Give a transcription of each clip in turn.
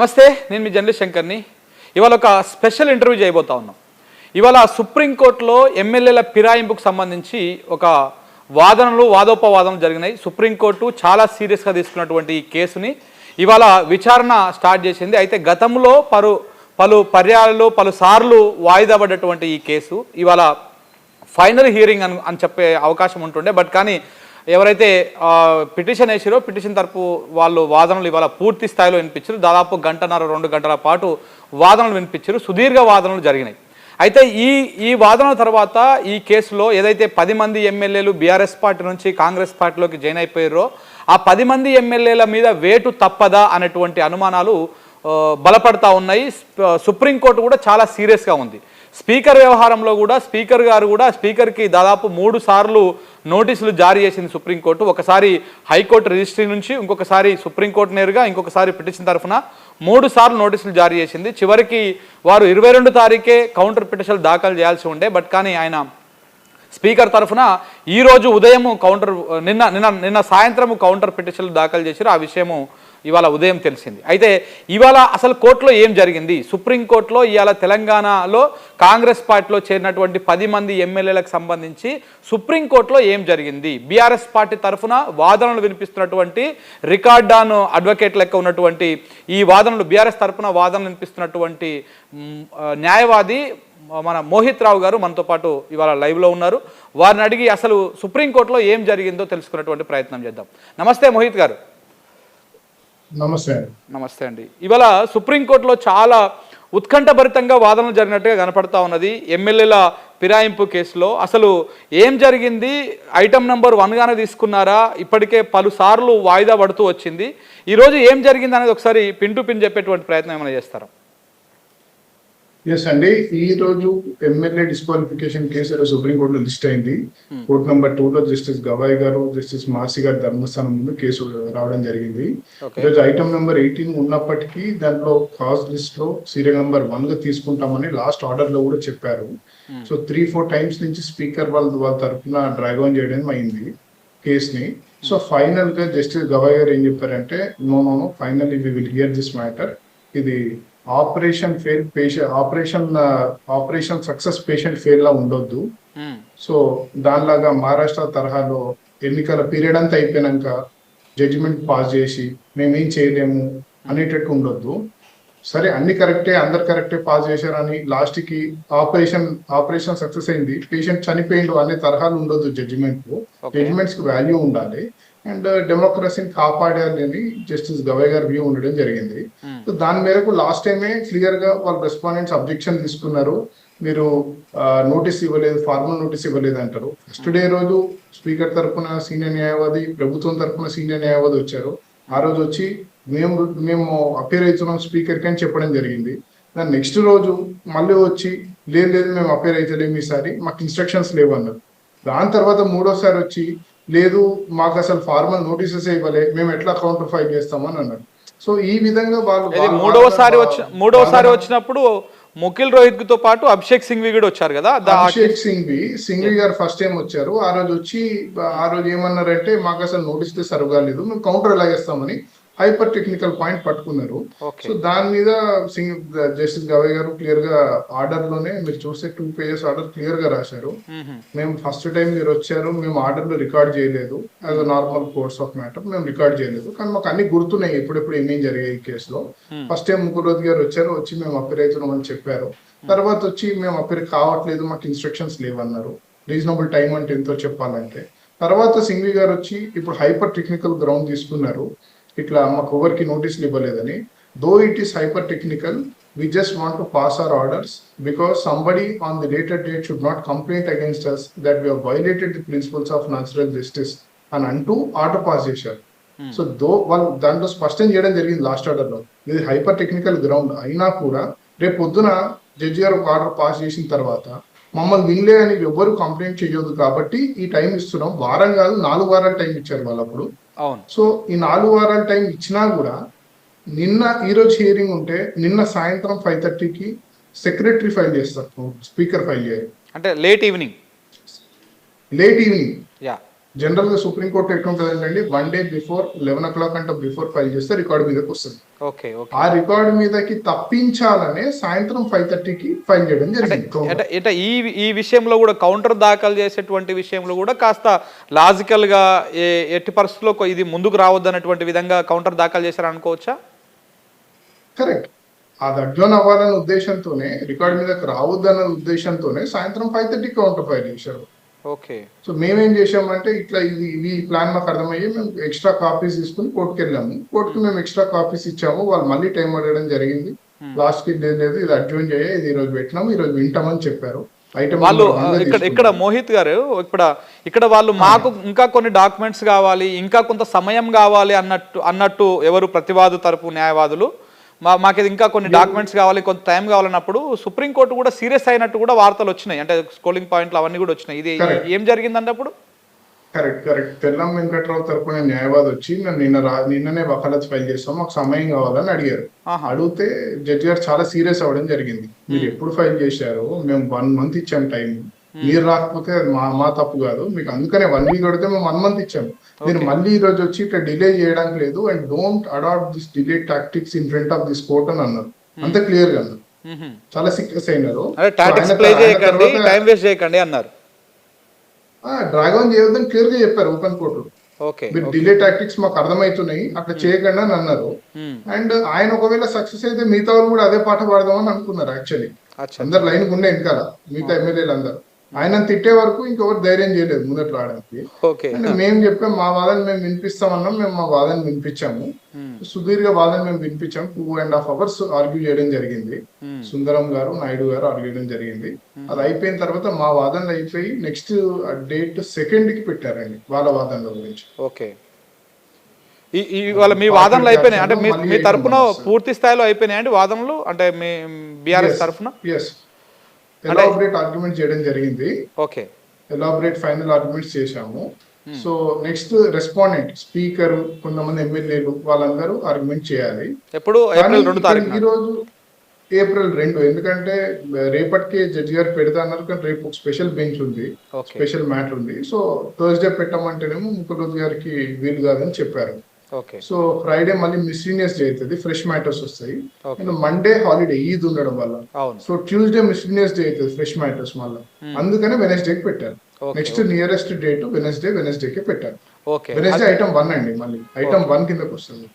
నమస్తే, నేను మీ జర్నలిస్ట్ శంకర్ని. ఇవాళ ఒక స్పెషల్ ఇంటర్వ్యూ చేయబోతా ఉన్నాం. ఇవాళ సుప్రీంకోర్టులో ఎమ్మెల్యేల ఫిరాయింపుకు సంబంధించి ఒక వాదోపవాదనలు జరిగినాయి. సుప్రీంకోర్టు చాలా సీరియస్గా తీసుకున్నటువంటి ఈ కేసుని ఇవాళ విచారణ స్టార్ట్ చేసింది. అయితే గతంలో పలుసార్లు వాయిదా పడ్డటువంటి ఈ కేసు ఇవాళ ఫైనల్ హియరింగ్ అని చెప్పే అవకాశం ఉంటుండే. బట్ కానీ ఎవరైతే పిటిషన్ వేసారో పిటిషన్ తరపు వాళ్ళు వాదనలు ఇవాళ పూర్తి స్థాయిలో వినిపించారు. దాదాపు 1.5-2 గంటల పాటు వాదనలు వినిపించారు. సుదీర్ఘ వాదనలు జరిగినాయి. అయితే ఈ వాదనల తర్వాత ఈ కేసులో ఏదైతే 10 మంది ఎమ్మెల్యేలు బీఆర్ఎస్ పార్టీ నుంచి కాంగ్రెస్ పార్టీలోకి జాయిన్ అయిపోయారో ఆ 10 మంది ఎమ్మెల్యేల మీద వేటు తప్పదా అనేటువంటి అనుమానాలు బలపడతా ఉన్నాయి. సుప్రీంకోర్టు కూడా చాలా సీరియస్గా ఉంది. స్పీకర్ వ్యవహారంలో కూడా స్పీకర్కి దాదాపు 3 సార్లు నోటీసులు జారీ చేసింది సుప్రీంకోర్టు. ఒకసారి హైకోర్టు రిజిస్ట్రీ నుంచి, ఇంకొకసారి సుప్రీంకోర్టు నేరుగా, ఇంకొకసారి పిటిషన్ తరఫున 3 సార్లు నోటీసులు జారీ చేసింది. చివరికి వారు 22 తారీఖే కౌంటర్ పిటిషన్లు దాఖలు చేయాల్సి ఉండే. బట్ కానీ ఆయన స్పీకర్ తరఫున ఈరోజు ఉదయం నిన్న సాయంత్రం కౌంటర్ పిటిషన్లు దాఖలు చేశారు. ఆ విషయము ఇవాళ ఉదయం తెలిసింది. అయితే ఇవాళ అసలు కోర్టులో ఏం జరిగింది, సుప్రీంకోర్టులో ఇవాళ తెలంగాణలో కాంగ్రెస్ పార్టీలో చేరినటువంటి 10 మంది ఎమ్మెల్యేలకు సంబంధించి సుప్రీంకోర్టులో ఏం జరిగింది, బీఆర్ఎస్ పార్టీ తరఫున వాదనలు వినిపిస్తున్నటువంటి రికార్డ్ ఆన్ అడ్వకేట్ లెక్క ఉన్నటువంటి ఈ వాదనలు, బీఆర్ఎస్ తరఫున వాదనలు వినిపిస్తున్నటువంటి న్యాయవాది మన మోహిత్ రావు గారు మనతో పాటు ఇవాళ లైవ్లో ఉన్నారు. వారిని అడిగి అసలు సుప్రీంకోర్టులో ఏం జరిగిందో తెలుసుకునేటువంటి ప్రయత్నం చేద్దాం. నమస్తే మోహిత్ గారు. నమస్తే అండి. ఇవాళ సుప్రీంకోర్టులో చాలా ఉత్కంఠభరితంగా వాదనలు జరిగినట్టుగా కనపడతా ఉన్నది. ఎమ్మెల్యేల ఫిరాయింపు కేసులో అసలు ఏం జరిగింది, ఐటమ్ నెంబర్ 1గానే తీసుకున్నారా, ఇప్పటికే పలుసార్లు వాయిదా పడుతూ వచ్చింది, ఈరోజు ఏం జరిగింది అనేది ఒకసారి పిన్ టు పిన్ చెప్పేటువంటి ప్రయత్నం ఏమైనా చేస్తారా? ఎస్ అండి, ఈ రోజు ఎమ్మెల్యే డిస్క్వాలిఫికేషన్ కేసు సుప్రీంకోర్టులో లిస్ట్ అయింది. కోర్టు నెంబర్ 2లో జస్టిస్ గవాయ్ గారు, జస్టిస్ మాసి గారి ధర్మస్థానం ముందు కేసు రావడం జరిగింది. ఈరోజు ఐటమ్ నెంబర్ 18 ఉన్నప్పటికీ దాంట్లో కాజ్ లిస్ట్ లో సీరియల్ నెంబర్ 1గా తీసుకుంటామని లాస్ట్ ఆర్డర్ లో కూడా చెప్పారు. సో 3-4 టైమ్స్ నుంచి స్పీకర్ వాళ్ళ తరఫున డ్రాగ్ ఆన్ చేయడం అయింది కేసుని. సో ఫైనల్ గా జస్టిస్ గవాయ్ గారు ఏం చెప్పారంటే, no finally we will hear this matter. ఇది ఆపరేషన్ సక్సెస్ పేషెంట్ ఫెయిల్ లా ఉండొద్దు. సో దానిలాగా మహారాష్ట్ర తరహాలో ఎన్నికల పీరియడ్ అంతా అయిపోయినాక జడ్జిమెంట్ పాస్ చేసి మేమేం చేయలేము అనేటట్టు ఉండొద్దు. సరే అన్ని కరెక్టే, అందరు కరెక్టే పాస్ చేశారని లాస్ట్ కి ఆపరేషన్ సక్సెస్ అయింది, పేషెంట్ చనిపోయిండు అనే తరహాలు ఉండొద్దు. జడ్జిమెంట్స్ కి వాల్యూ ఉండాలి అండ్ డెమోక్రసీని కాపాడాలని జస్టిస్ గవాయ్ గారి వ్యూ ఉండడం జరిగింది. సో దాని మేరకు లాస్ట్ టైమే క్లియర్ గా వాళ్ళ రెస్పాండెంట్స్ అబ్జెక్షన్ తీసుకున్నారు. మీరు నోటీస్ ఇవ్వలేదు, ఫార్మల్ నోటీస్ ఇవ్వలేదు అంటారు. ఫస్ట్ డే రోజు స్పీకర్ తరఫున సీనియర్ న్యాయవాది, ప్రభుత్వం తరఫున సీనియర్ న్యాయవాది వచ్చారు. ఆ రోజు వచ్చి మేము అపేర్ అవుతున్నాం స్పీకర్ కి అని చెప్పడం జరిగింది. దాని నెక్స్ట్ రోజు మళ్ళీ వచ్చి లేదు మేము అపేర్ అవుతలేము, ఈసారి మాకు ఇన్స్ట్రక్షన్స్ లేవు అన్నారు. దాని తర్వాత 3వసారి వచ్చి లేదు మాకు అసలు ఫార్మల్ నోటీసెస్ ఇవ్వలే, మేము ఎట్లా కౌంటర్ ఫైల్ చేస్తామని అన్నారు. సో ఈ విధంగా వాళ్ళు మూడవసారి వచ్చినప్పుడు ముఖిల్ రోహిత్ తో పాటు అభిషేక్ సింఘ్వి కూడా వచ్చారు కదా. అభిషేక్ సింఘ్వి గారు ఫస్ట్ టైం వచ్చారు. ఆ రోజు ఏమన్నారంటే, మాకు అసలు నోటీస్ సర్వ్ కాలేదు, మేము కౌంటర్ ఎలా చేస్తామని హైపర్ టెక్నికల్ పాయింట్ పట్టుకున్నారు. సో దాని మీద జస్టిస్ గవాయ్ గారు క్లియర్ గా ఆర్డర్ లోనే మీరు చూస్తే 2 పేజెస్ ఆర్డర్ క్లియర్ గా రాశారు. మేము ఫస్ట్ టైం మీరు వచ్చారు, మేము ఆర్డర్ లో రికార్డ్ చేయలేదు, as a normal course of matter మేము రికార్డ్ చేయలేదు, కానీ మాకు అన్ని గుర్తున్నాయి ఎప్పుడెప్పుడు ఏమేం జరిగాయి ఈ కేసులో. ఫస్ట్ టైం ముకుల్ రోహిత్ గారు వచ్చారు, వచ్చి మేము అపేర్ అవుతున్నాం అని చెప్పారు. తర్వాత వచ్చి మేము అపేర్ కావట్లేదు, మాకు ఇన్స్ట్రక్షన్స్ లేవన్నారు. రీజనబుల్ టైం అంటే ఎంతో చెప్పాలంటే. తర్వాత సింఘ్వి గారు వచ్చి ఇప్పుడు హైపర్ టెక్నికల్ గ్రౌండ్ తీసుకున్నారు, ఇట్లా మాకు ఎవరికి నోటీసులు ఇవ్వలేదని. Though it is hyper technical, we just want to pass our orders because somebody on the later date should not complain against us that we have violated the principles of natural justice and అంటూ order pass చేశారు. So వాళ్ళు దాంట్లో స్పష్టం చేయడం జరిగింది last order లో, ఇది hyper technical ground అయినా కూడా రేపు పొద్దున జడ్జి గారు ఒక ఆర్డర్ పాస్ చేసిన తర్వాత మమ్మల్ని వినలే అని ఎవరు కంప్లైంట్ చేయొద్దు కాబట్టి ఈ టైం ఇస్తున్నాం. వారం కాదు 4 వారాలు టైం ఇచ్చారు వాళ్ళు అప్పుడు. సో ఈ 4 వారాల టైం ఇచ్చినా కూడా ఈ రోజు హియరింగ్ ఉంటే నిన్న సాయంత్రం 5:30కి సెక్రటరీ ఫైల్ చేస్తారు, స్పీకర్ ఫైల్ చేయరు. అంటే లేట్ ఈవినింగ్ జనరల్ గా సుప్రీంకోర్టు ఎట్లుంటుందండి, 1 డే బిఫోర్ 11 o'clock అంటే బిఫోర్ ఫైల్ చేస్తే రికార్డు మీదకి వస్తుంది. Okay okay. ఆ రికార్డు మీదకి తప్పించాలనే సాయంత్రం 5:30కి ఫైల్ చేయడం జరిగింది. అంటే ఈ ఈ విషయంలో కూడా కౌంటర్ దాఖలు చేసేటువంటి విషయంలో కూడా కాస్త లాజికల్ గా ఎట్టి పరిస్థితుల్లో ఇది ముందుకు రావద్దన్నటువంటి విధంగా కౌంటర్ దాఖలు చేశారు అనుకోవచ్చా? కరెక్ట్. అది అడ్జోన్ అవ్వాలనే ఉద్దేశంతోనే, రికార్డు మీదకి రావద్దన్న ఉద్దేశంతోనే సాయంత్రం 5:30 కౌంటర్ ఫైల్ చేశారు. ఓకే. సో మేమేం చేసామంటే ఇట్లా ఈ ప్లాన్ మాకు అర్థమయ్యి మేము ఎక్స్ట్రా కాపీస్ తీసుకుని కోర్టుకి వెళ్ళాము. కోర్టుకి మేము ఎక్స్ట్రా కాపీస్ ఇచ్చాము. వాళ్ళు మళ్ళీ టైం అడగడం జరిగింది. లాస్ట్ కి లేదు, ఇది అడ్జోన్ చేయ, ఇది ఈ రోజు పెట్టినాము, ఈ రోజు వింటామని చెప్పారు. వాళ్ళు ఇక్కడ మోహిత్ గారు ఇక్కడ వాళ్ళు మాకు ఇంకా కొన్ని డాక్యుమెంట్స్ కావాలి, ఇంకా కొంత సమయం కావాలి అన్నట్టు ఎవరు ప్రతివాదు తరపు న్యాయవాదులు మాకు ఇంకా కొన్ని డాక్యుమెంట్స్ కావాలి, కొంత టైం కావాలన్నప్పుడు సుప్రీంకోర్టు కూడా సీరియస్ అయినట్టు కూడా వార్తలు వచ్చినాయి. అంటే స్కోలింగ్ పాయింట్లు అవన్నీ కూడా వచ్చినాయి. ఇది ఏం జరిగిందంటే అప్పుడు? కరెక్ట్. తెల్లం వెంకట్రావు తరపున న్యాయవాది వచ్చి నిన్ననే వకాలత్ ఫైల్ చేస్తాం, మాకు సమయం కావాలని అడిగారు. అడిగితే జడ్జి గారు చాలా సీరియస్ అవ్వడం జరిగింది. మీరు ఎప్పుడు ఫైల్ చేశారు, మేము 1 month ఇచ్చాం టైం, మీరు రాకపోతే అది మా తప్పు కాదు, మీకు అందుకనే 1 week అడిగితే మేము 1 month ఇచ్చాము, మీరు మళ్ళీ ఈ రోజు వచ్చి ఇక్కడ డిలే చేయడానికి లేదు, and don't adopt this delay tactics in front of this court అని అన్నారు. అంత క్లియర్ గా అన్నారు. చాలా సీరియస్ అయినారు. డ్రాగన్ చేయొద్దని క్లియర్ గా చెప్పారు ఓపెన్ కోర్టు. మీరు డిలే టాక్టిక్స్ మాకు అర్థమవుతున్నాయి, అట్లా చేయకండి అని అన్నారు. అండ్ ఆయన ఒకవేళ సక్సెస్ అయితే మిగతా వాళ్ళు కూడా అదే పాట పాడదామని అనుకున్నారు. యాక్చువల్లీ అందరు లైన్ ఉండే వెనకాల మిగతా ఎమ్మెల్యేలు అందరు ఆయన తిట్టే వరకు ఇంకెవరు ధైర్యం చేయలేదు ముందట రావడానికి. మేము చెప్పాం మా వాదన మేము వినిపిస్తామన్నాం, మేము మా వాదన వినిపించాము. సుదీర్ఘ వాదన మేము వినిపించాము. 2.5 hours ఆర్గ్యూ చేయడం జరిగింది. సుందరం గారు, నాయుడు గారు ఆర్గ్యూ చేయడం జరిగింది. అది అయిపోయిన తర్వాత మా వాదనలు అయిపోయి నెక్స్ట్ డేట్ 2nd కి పెట్టారండి వాళ్ళ వాదనల గురించి. ఓకే. ఇవాళ మీ వాదనలు అయిపోయినాయి అంటే మీ తరపున పూర్తి స్థాయిలో అయిపోయినాయండి వాదనలు, అంటే మీ బీఆర్ఎస్ తరపున? ఎలాబరేట్ ఆర్గ్యుమెంట్ చేయడం జరిగింది. ఓకే. ఎలాబరేట్ ఫైనల్ ఆర్గ్యుమెంట్స్ చేశాము. సో నెక్స్ట్ రెస్పాండెంట్, స్పీకర్, కొంతమంది ఎమ్మెల్యేలు వాళ్ళందరూ ఆర్గ్యుమెంట్ చేయాలి. ఎప్పుడు? ఈ రోజు April 2. ఎందుకంటే రేపటికే జడ్జి గారు పెడతా అన్నారు, కానీ రేపు ఒక స్పెషల్ బెంచ్ ఉంది, స్పెషల్ మ్యాటర్ ఉంది. సో థర్స్డే పెట్టమంటేనేమో ముఖ్యమంత్రి గారికి వీలు కాదని చెప్పారు. సో ఫ్రైడే మళ్ళీ మిస్లీనియస్ డే అవుతుంది, ఫ్రెష్ మ్యాటర్స్ వస్తాయి. మండే హాలిడే, ఈద్ ఉండడం వల్ల. సో ట్యూస్డే మిస్లీనియస్ డే అవుతుంది, ఫ్రెష్ మ్యాటర్స్ మళ్ళీ. అందుకనే వెనస్డేకి పెట్టారు. నెక్స్ట్ నియరెస్ట్ డేట్ వెనస్డేకి పెట్టారు. వెనస్డే ఐటమ్ 1 అండి, మళ్ళీ ఐటమ్ 1 కిందకి వస్తుంది.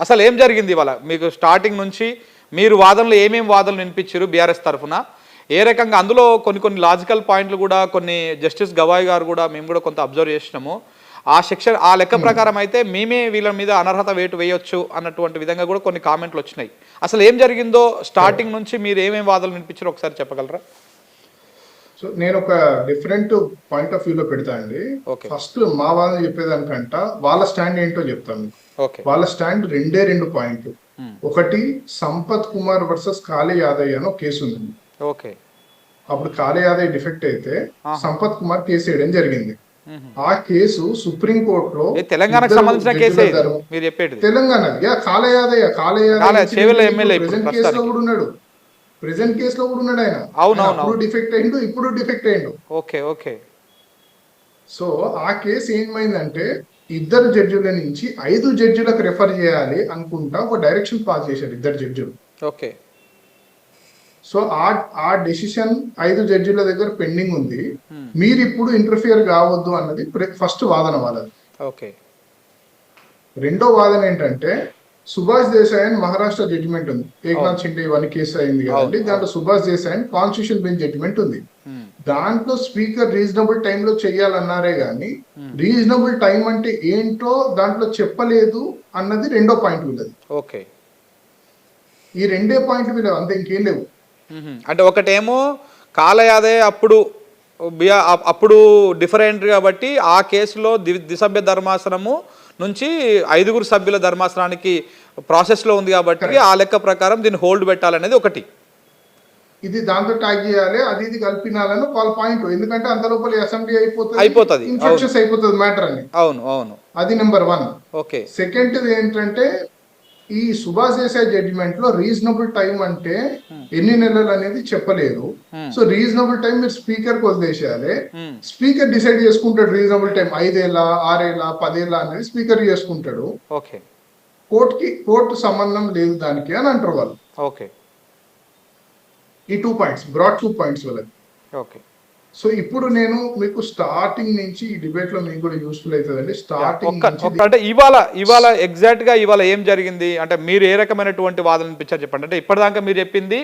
అసలు ఏం జరిగింది ఇవాళ మీకు స్టార్టింగ్ నుంచి? మీరు వాదనలు ఏమేమి వాదనలు వినిపించారు బీఆర్ఎస్ తరఫున? ఏ రకంగా అందులో కొన్ని లాజికల్ పాయింట్లు కూడా కొన్ని జస్టిస్ గవాయ్ గారు కూడా మేము కూడా కొంత అబ్జర్వ్ చేసినాము. ఆ లెక్క ప్రకారం అయితే మేమే వీళ్ళ మీద అనర్హత వేటు వేయొచ్చు అన్నటువంటి విధంగా కూడా కొన్ని కామెంట్లు వచ్చినాయి. అసలు ఏం జరిగిందో స్టార్టింగ్ నుంచి మీరు ఏమేమి వాదనలు వినిపించారో ఒకసారి చెప్పగలరా? సో నేను ఒక డిఫరెంట్ పాయింట్ ఆఫ్ వ్యూలో పెడతా అండి. ఫస్ట్ మా వాదన చెప్పేదానికంట వాళ్ళ స్టాండ్ ఏంటో చెప్తాను. వాళ్ళ స్టాండ్ 2 పాయింట్లు. ఒకటి, సంపత్ కుమార్ వర్సెస్ కాళీ యాదయ్య అని ఒక కేసు ఉంది. అప్పుడు కాళీ యాదయ్య డిఫెక్ట్ అయితే సంపత్ కుమార్ కేసు వేయడం జరిగింది. ఆ కేసు సుప్రీం కోర్టులో తెలంగాణకు సంబంధించిన కేసు మీరు చెప్పేది. తెలంగాణ కాళీ యాదయ్య ప్రెజెంట్ కేసులో కూడా ఉన్నాడు. ఆయన అప్పుడు డిఫెక్ట్ అయ్యిండు, ఇప్పుడు డిఫెక్ట్ అయ్యిండు. సో ఆ కేసు ఏమైందంటే 2 జడ్జిల నుంచి 5 జడ్జిలకు రెఫర్ చేయాలి అనుకుంటా ఒక డైరెక్షన్ పాస్ చేశారు 2 జడ్జిలు. సో ఆ డెసిషన్ 5 జడ్జిల దగ్గర పెండింగ్ ఉంది. మీరు ఇప్పుడు ఇంటర్ఫియర్ కావద్దు అన్నది ఫస్ట్ వాదన వాళ్ళది. రెండో వాదన ఏంటంటే సుభాష్ దేశాయ్ అని మహారాష్ట్ర జడ్జిమెంట్ ఉంది. ఏక్నాథ్ షిండే ఇవన్నీ కేసు అయింది కాబట్టి దాంట్లో సుభాష్ దేశాయ్ అని కాన్స్టిట్యూషన్ బెంచ్ జడ్జిమెంట్ ఉంది. దాంట్లో స్పీకర్ రీజనబుల్ టైంలో చెయ్యాలన్నారే గాని రీజనబుల్ టైం అంటే ఏంటో దాంట్లో చెప్పలేదు అన్నది రెండో పాయింట్ వీళ్ళది. ఈ 2 పాయింట్లు వీళ్ళు అంతే, ఇంకేం లేవు. అంటే ఒకటేమో కాలయాదే అప్పుడు డిఫరెంట్ కాబట్టి ఆ కేసులో ద్విసభ్య ధర్మాసనము నుంచి 5 సభ్యుల ధర్మాసనానికి ప్రాసెస్లో ఉంది కాబట్టి ఆ లెక్క ప్రకారం దీన్ని హోల్డ్ పెట్టాలనేది ఒకటి. ఇది దాంతో ట్యాగ్ చేయాలి, అది ఇది కలిపినాలని వాళ్ళ పాయింట్. ఎందుకంటే అంత లోపల అసెంబ్లీ అయిపోతుంది, ఇన్ఫెక్షన్స్ అయిపోతుంది మ్యాటర్ అని. అవును. అది నెంబర్ 1. సెకండ్ ఏంటంటే ఈ సుభాష్ దేశాయ్ జడ్జిమెంట్ లో రీజనబుల్ టైం అంటే ఎన్ని నెలలు అనేది చెప్పలేదు. సో రీజనబుల్ టైం మీరు స్పీకర్ కి వదిలేసేయాలి. స్పీకర్ డిసైడ్ చేసుకుంటాడు రీజనబుల్ టైం 5 ఏళ్ళ 6 ఏళ్ళ 10 ఏళ్ళ అనేది స్పీకర్ చేసుకుంటాడు. ఓకే, కోర్టు సంబంధం లేదు దానికి అని అంటారు వాళ్ళు. ఓకే, ఈ 2 పాయింట్స్ బ్రాడ్ 2 పాయింట్స్ వాళ్ళకి. ఓకే. సో ఇప్పుడు నేను మీకు స్టార్టింగ్ నుంచి ఈ డిబేట్ లో మీకు కూడా యూస్ఫుల్ అవుతుందండి. స్టార్టింగ్ అంటే ఇవాళ ఎగ్జాక్ట్ గా ఇవాళ ఏం జరిగింది అంటే మీరు ఏ రకమైనటువంటి వాదన వినిపించారు చెప్పండి. అంటే ఇప్పటిదాకా మీరు చెప్పింది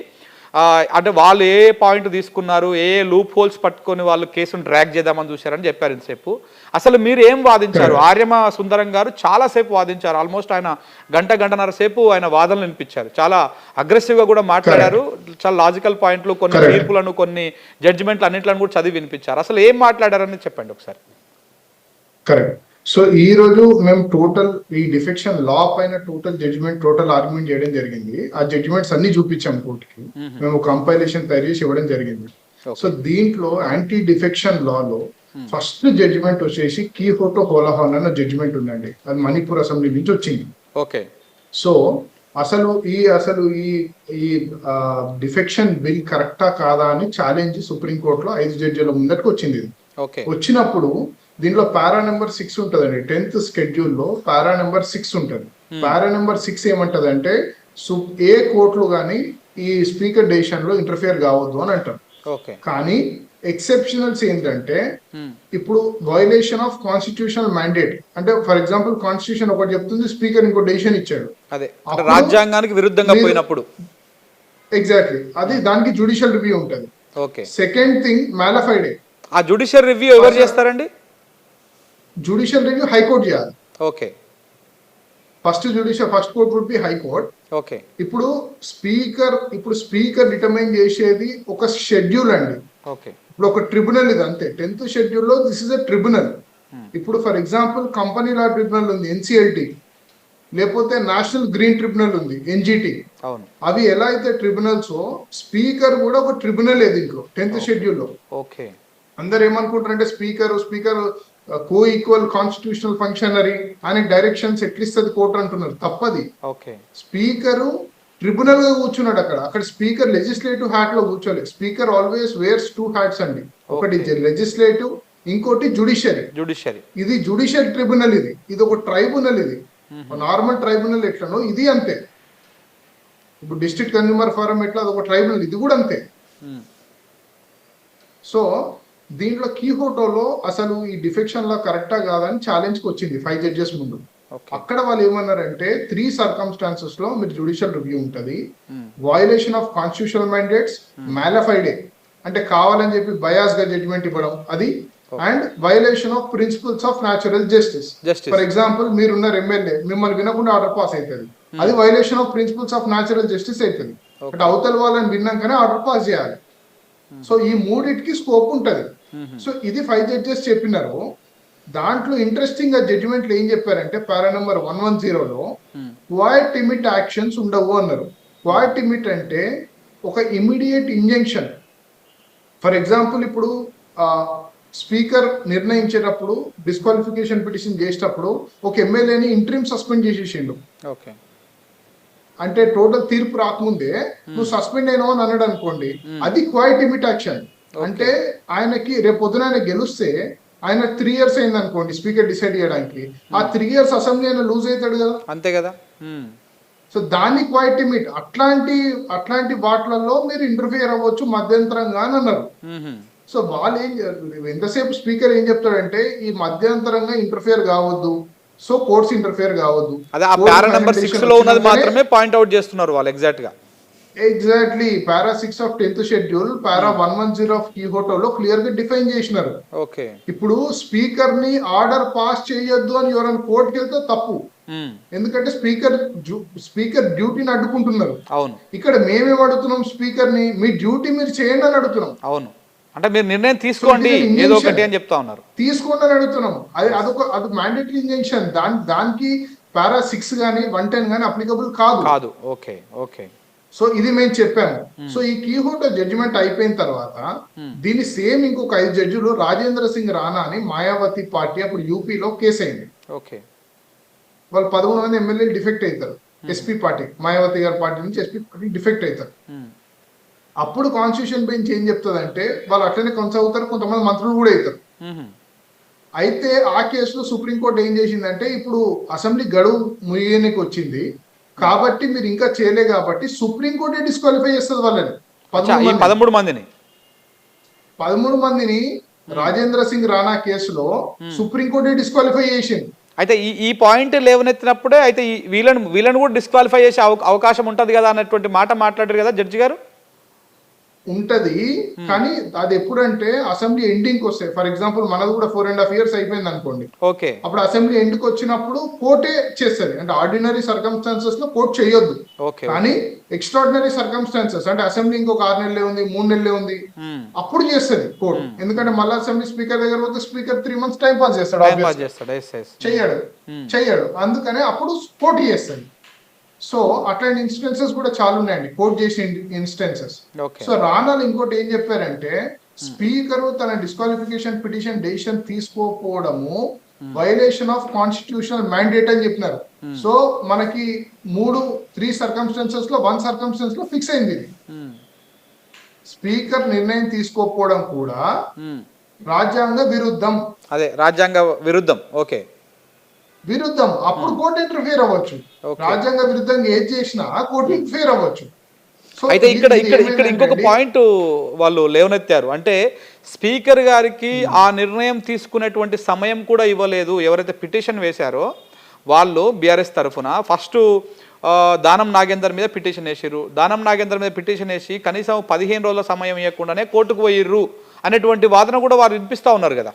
అంటే వాళ్ళు ఏ పాయింట్ తీసుకున్నారు, ఏ లూప్ హోల్స్ పట్టుకొని వాళ్ళు కేసును డ్రాగ్ చేద్దామని చూశారని చెప్పారు ఇంతసేపు. అసలు మీరు ఏం వాదించారు? ఆర్యమ సుందరం గారు చాలా సేపు వాదించారు. ఆల్మోస్ట్ ఆయన గంటన్నర సేపు ఆయన వాదనలు వినిపించారు. చాలా అగ్రెసివ్ గా కూడా మాట్లాడారు. చాలా లాజికల్ పాయింట్లు, కొన్ని తీర్పులను, కొన్ని జడ్జిమెంట్లు అన్నింటిని కూడా చదివి వినిపించారు. అసలు ఏం మాట్లాడారని చెప్పండి ఒకసారి. కరెక్ట్. సో ఈ రోజు మేము టోటల్ ఈ డిఫెక్షన్ లా పైన టోటల్ జడ్జిమెంట్, టోటల్ ఆర్గ్యుమెంట్ చేయడం జరిగింది. ఆ జడ్జిమెంట్స్ అన్ని చూపించాం కోర్టుకి. మేము కంపైలేషన్ తయారు చేసి ఇవ్వడం జరిగింది. సో దీంట్లో యాంటీ డిఫెక్షన్ లాలో ఫస్ట్ జడ్జిమెంట్ వచ్చేసి కీ హోటో హోలాహాన్ అన్న జడ్జిమెంట్ ఉందండి. అది మణిపూర్ అసెంబ్లీ నుంచి వచ్చింది. ఓకే. సో అసలు ఈ డిఫెక్షన్ బిల్ కరెక్టా కాదా అని ఛాలెంజ్ సుప్రీంకోర్టులో 5 జడ్జిల ముందటికి వచ్చింది. వచ్చినప్పుడు దీనిలో పారా నెంబర్ 6 ఉంటదండి. 10th షెడ్యూల్ లో పారా నెంబర్ 6 ఉంటది. పారా నెంబర్ 6 ఏమంటది అంటే ఏ కోర్టులు గానీ ఈ స్పీకర్ డెసిషన్ లో ఇంటర్ఫియర్ కావద్దు అని అంటారు. కానీ ఎక్సెప్షనల్స్ ఏంటంటే ఇప్పుడు వయలేషన్ ఆఫ్ కాన్స్టిట్యూషనల్ మ్యాండేట్ అంటే ఫర్ ఎగ్జాంపుల్ కాన్స్టిట్యూషన్ ఒకటి చెప్తుంది, స్పీకర్ ఇంకో డెసిషన్ ఇచ్చాడు, రాజ్యాంగానికి విరుద్ధంగా పోయినప్పుడు ఎగ్జాక్ట్లీ అది దానికి జ్యుడిషియల్ రివ్యూ ఉంటది. Second thing mala fide. ఆ జ్యుడిషియల్ రివ్యూ ఎవరు చేస్తారండి? జ్యుడిషియల్ రివ్యూ హైకోర్టు చేయాలి. Okay. First court would be high court. Okay. ఇప్పుడు స్పీకర్ డిటర్మైన్ చేసేది ఒక షెడ్యూల్ అండి. ఓకే. ఇప్పుడు ఒక ట్రిబ్యునల్ ఇది అంతే. 10th షెడ్యూల్ లో దిస్ ఇస్ ఎ ట్రిబ్యునల్. ఇప్పుడు for example company law tribunal ఉంది NCLT, లేకపోతే నేషనల్ గ్రీన్ ట్రిబ్యునల్ ఉంది NGT. అవి ఎలా అయితే ట్రిబ్యునల్స్ స్పీకర్ కూడా ఒక ట్రిబ్యునల్ దీంట్లో 10th షెడ్యూల్ లో. ఓకే. అందరు ఏమనుకుంటారంటే స్పీకర్ కో ఈక్వల్ కాన్స్టిట్యూషనల్ ఫంక్షనరీ అని డైరెక్షన్స్ ఎట్లిస్తుంది కోర్టు అంటున్నారు. తప్పది. స్పీకరు ట్రిబ్యునల్ గా కూర్చున్నాడు అక్కడ స్పీకర్ లెజిస్లేటివ్ హ్యాట్ లో కూర్చోలేదు. స్పీకర్ ఆల్వేస్ వేర్స్ 2 హ్యాట్స్ అండి. ఒకటి లెజిస్లేటివ్, ఇంకోటి జుడిషియరీ. ఇది జుడిషియల్ ట్రిబ్యునల్, ఇది ఒక ట్రైబ్యునల్. ఇది నార్మల్ ట్రైబ్యునల్ ఎట్లనో ఇది అంతే. ఇప్పుడు డిస్ట్రిక్ట్ కన్స్యూమర్ ఫోరం ఎట్లా అది ఒక ట్రైబ్యునల్, ఇది కూడా అంతే. సో దీంట్లో కీహోటోలో అసలు ఈ డిఫెక్షన్ లా కరెక్టా కాదని ఛాలెంజ్ కి వచ్చింది 5 జడ్జెస్ ముందు. అక్కడ వాళ్ళు ఏమన్నారంటే 3 సర్కమ్స్టాన్సెస్ లో మీరు జ్యుడిషియల్ రివ్యూ ఉంటది, violation of constitutional mandates, mala fide అంటే కావాలని చెప్పి బయాస్ గా జడ్జిమెంట్ ఇవ్వడం అది, and violation of principles of natural justice. For example మీరున్నారు ఎమ్మెల్యే, మిమ్మల్ని వినకుండా ఆర్డర్ పాస్ అవుతుంది, అది violation of principles of natural justice అవుతుంది. అంటే అవతల వాళ్ళని విన్నాకనే ఆర్డర్ పాస్ చేయాలి. సో ఈ మూడిటికి స్కోప్ ఉంటది. సో ఇది 5 జడ్జెస్ చెప్పినారు. దాంట్లో ఇంట్రెస్టింగ్ గా జడ్జిమెంట్లు ఏం చెప్పారంటే పారా నెంబర్ 110లో క్వైట్ టిమిట్ యాక్షన్స్ ఉండవు అన్నారు. క్వైట్ టిమిట్ అంటే ఒక ఇమీడియట్ ఇంజంక్షన్. ఫర్ ఎగ్జాంపుల్ ఇప్పుడు స్పీకర్ నిర్ణయించేటప్పుడు డిస్క్వాలిఫికేషన్ పిటిషన్ చేసేటప్పుడు ఒక ఎమ్మెల్యేని ఇంట్రీమ్ సస్పెండ్ చేసేసిండు. అంటే టోటల్ తీర్పు రాకముందే నువ్వు సస్పెండ్ అయినావు అని అన్నాడు అనుకోండి, అది క్వైట్ టిమిట్ యాక్షన్. అంటే ఆయనకి రేపు పొద్దున ఆయన గెలిస్తే ఆయన 3 years అయింది అనుకోండి స్పీకర్ డిసైడ్ చేయడానికి, ఆ 3 years అసెంబ్లీ ఆయన లూజ్ అవుతాడు కదా, అంతే కదా. సో దాన్ని క్వైట్ లిమిట్. అట్లాంటి వాటిలలో మీరు ఇంటర్ఫియర్ అవ్వచ్చు మధ్యంతరంగా అని అన్నారు. సో వాళ్ళు ఎంతసేపు స్పీకర్ ఏం చెప్తాడంటే ఈ మధ్యంతరంగా ఇంటర్ఫియర్ కావద్దు, సో కోర్ట్స్ ఇంటర్ఫియర్ కావద్దు. అదే ఆ పారా నంబర్ 6 లో ఉన్నది మాత్రమే పాయింట్ అవుట్ చేస్తున్నారు వాళ్ళు. Exactly para 6 of 10th schedule, para 110 of కీహోటోలో క్లియర్ గా డిఫైన్ చేసినారు. ఇప్పుడు స్పీకర్ ని ఆర్డర్ పాస్ చేయొద్దు అని ఎవరైనా కోర్టుకి వెళ్తే తప్పు, ఎందుకంటే స్పీకర్ డ్యూటీని అడ్డుకుంటున్నారు. ఇక్కడ మేమేం అడుగుతున్నాం, స్పీకర్ ని మీ డ్యూటీ మీరు చేయండి అని అడుగుతున్నాం. అవును, అంటే మీరు నిర్ణయం తీసుకోండి ఏదో ఒకటి అని చెప్తా ఉన్నారు. తీసుకోండి అని అడుగుతున్నాం. అది మ్యాండేటరీ ఇంజంక్షన్. దానికి పారా 6 గానీ 110 గానీ అప్లికబుల్ కాదు. ఓకే. సో ఇది మేము చెప్పాము. సో ఈ కీహోటో జడ్జిమెంట్ అయిపోయిన తర్వాత దీని సేమ్ ఇంకొక 5 జడ్జిలు రాజేంద్ర సింగ్ రాణా అని మాయావతి పార్టీ అప్పుడు యూపీలో కేసు అయింది. వాళ్ళు 13 మంది ఎమ్మెల్యేలు డిఫెక్ట్ అవుతారు. ఎస్పీ పార్టీ మాయావతి గారి పార్టీ నుంచి ఎస్పీ పార్టీ డిఫెక్ట్ అవుతారు. అప్పుడు కాన్స్టిట్యూషన్ బెంచ్ ఏం చెప్తుందంటే వాళ్ళు అట్లనే కొనసాగుతారు, కొంతమంది మంత్రులు కూడా అవుతారు. అయితే ఆ కేసులో సుప్రీంకోర్టు ఏం చేసిందంటే ఇప్పుడు అసెంబ్లీ గడువు ముగియనికి వచ్చింది కాబట్టి మీరు ఇంకా చేయలే కాబట్టి సుప్రీంకోర్టే డిస్క్వాలిఫై చేస్తుంది వాళ్ళని. 13 మందిని రాజేంద్ర సింగ్ రాణా కేసులో సుప్రీంకోర్టే డిస్క్వాలిఫై చేసింది. అయితే ఈ పాయింట్ లేవనెత్తినప్పుడే అయితే వీళ్ళని కూడా డిస్క్వాలిఫై చేసే అవకాశం ఉంటది కదా అన్నటువంటి మాట మాట్లాడారు కదా జడ్జి గారు. ఉంటది కానీ అది ఎప్పుడంటే అసెంబ్లీ ఎండింగ్ వస్తాయి. ఫర్ ఎగ్జాంపుల్ మనది కూడా 4.5 years అయిపోయింది అనుకోండి, ఓకే, అప్పుడు అసెంబ్లీ ఎండ్కి వచ్చినప్పుడు కోర్టే చేస్తుంది. అంటే ఆర్డినరీ సర్కమ్స్టాన్సెస్ లో కోర్ట్ చేయొద్దు, కానీ ఎక్స్ట్రాడినరీ సర్కమ్స్టాన్సెస్ అంటే అసెంబ్లీ ఇంకొక 6 నెలలే ఉంది, 3 నెలలే ఉంది, అప్పుడు చేస్తుంది కోర్టు. ఎందుకంటే మళ్ళీ అసెంబ్లీ స్పీకర్ దగ్గర పోతే స్పీకర్ 3 months టైం పాస్ చేస్తాడు, చెయ్యడు. అందుకనే అప్పుడు కోర్టు చేస్తుంది. సో అట్లాంటి ఇన్స్టెన్సెస్ కూడా చాలా ఉన్నాయండి, కోర్ట్ చేసిన ఇన్స్టెన్సెస్. సో రానాలు ఇంకోటి ఏం చెప్పారంటే స్పీకర్ తన డిస్క్వాలిఫికేషన్ పిటిషన్ డెసిషన్ తీసుకోకపోవడము వైలేషన్ ఆఫ్ కాన్స్టిట్యూషనల్ మ్యాండేట్ అని చెప్పినారు. సో మనకి 3 సర్కమ్స్టాన్సెస్ లో 1 సర్కమ్స్టాన్స్ లో ఫిక్స్ అయింది ఇది. స్పీకర్ నిర్ణయం తీసుకోకపోవడం కూడా రాజ్యాంగ విరుద్ధం. అదే రాజ్యాంగ విరుద్ధం, ఓకే, విరుద్ధం. అప్పుడు కోర్టు ఇంటర్ఫియర్ అవ్వచ్చు. రాజ్యాంగ విరుద్ధంగా ఏది చేసినా కోర్టు ఇంటర్ఫియర్ అవ్వచ్చు. అయితే ఇక్కడ ఇంకొక పాయింట్ వాళ్ళు లేవనెత్తారు. అంటే స్పీకర్ గారికి ఆ నిర్ణయం తీసుకునేటువంటి సమయం కూడా ఇవ్వలేదు. ఎవరైతే పిటిషన్ వేశారో వాళ్ళు బీఆర్ఎస్ తరఫున ఫస్ట్ దానం నాగేందర్ మీద పిటిషన్ వేసిర్రు. దానం నాగేందర్ మీద పిటిషన్ వేసి కనీసం 15 రోజుల సమయం ఇవ్వకుండానే కోర్టుకు పోయిర్రు అనేటువంటి వాదన కూడా వారు వినిపిస్తూ ఉన్నారు కదా.